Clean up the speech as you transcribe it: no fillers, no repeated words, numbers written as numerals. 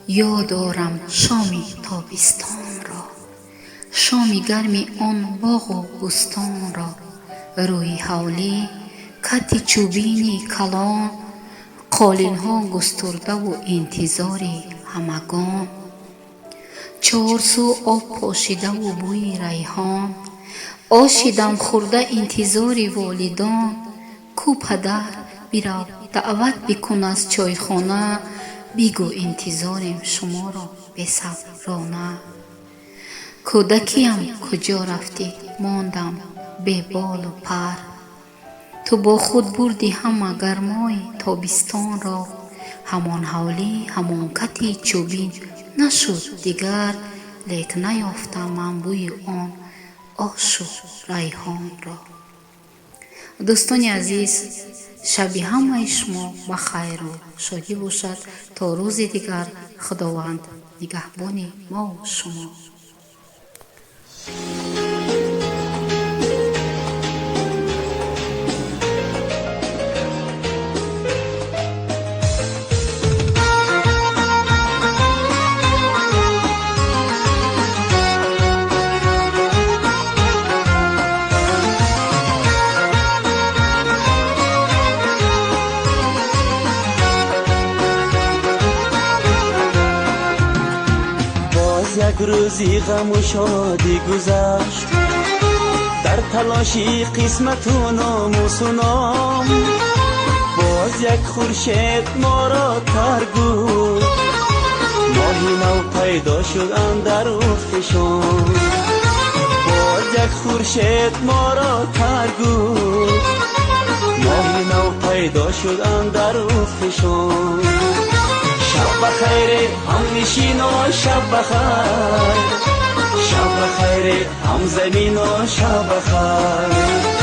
یاد آرم شام تابستان را، شام گرم آن باغ و بستان را. روی حوله کت چوبین کلان، قالین ها گسترده و انتظار همگان. چهار سو آب پاشیده و بوی ریحان، آش دم خورده انتظار والدان. کو پدر بیرو دعوت بکن از چایخانه، بگو انتظاریم شما را بصبرانه. کودکیم کجا رفتی ماندم بی بال و پر، تو با خود بردی همه گرمای تابستان را. همان حوله همان کتی چوبین نشد دیگر، لیک نیافتم من بوی آن آش و ریحان را. دوستان عزیز، شب همه شما بخیر و شادی باشد. تا روز دیگر خداوند نگهبان ما و شما. یک روزی غم و شادی گذشت، در تلاشی قسمت و ناموس و نام. باز یک خورشید ما را ترگود، ماهی نو پیدا شد اندر افقشان. باز یک خورشید ما را ترگود، ماهی نو پیدا شد اندر افقشان. شب بخیر هم نشینا، شب بخیر، شب بخیر هم زمین و شب بخیر.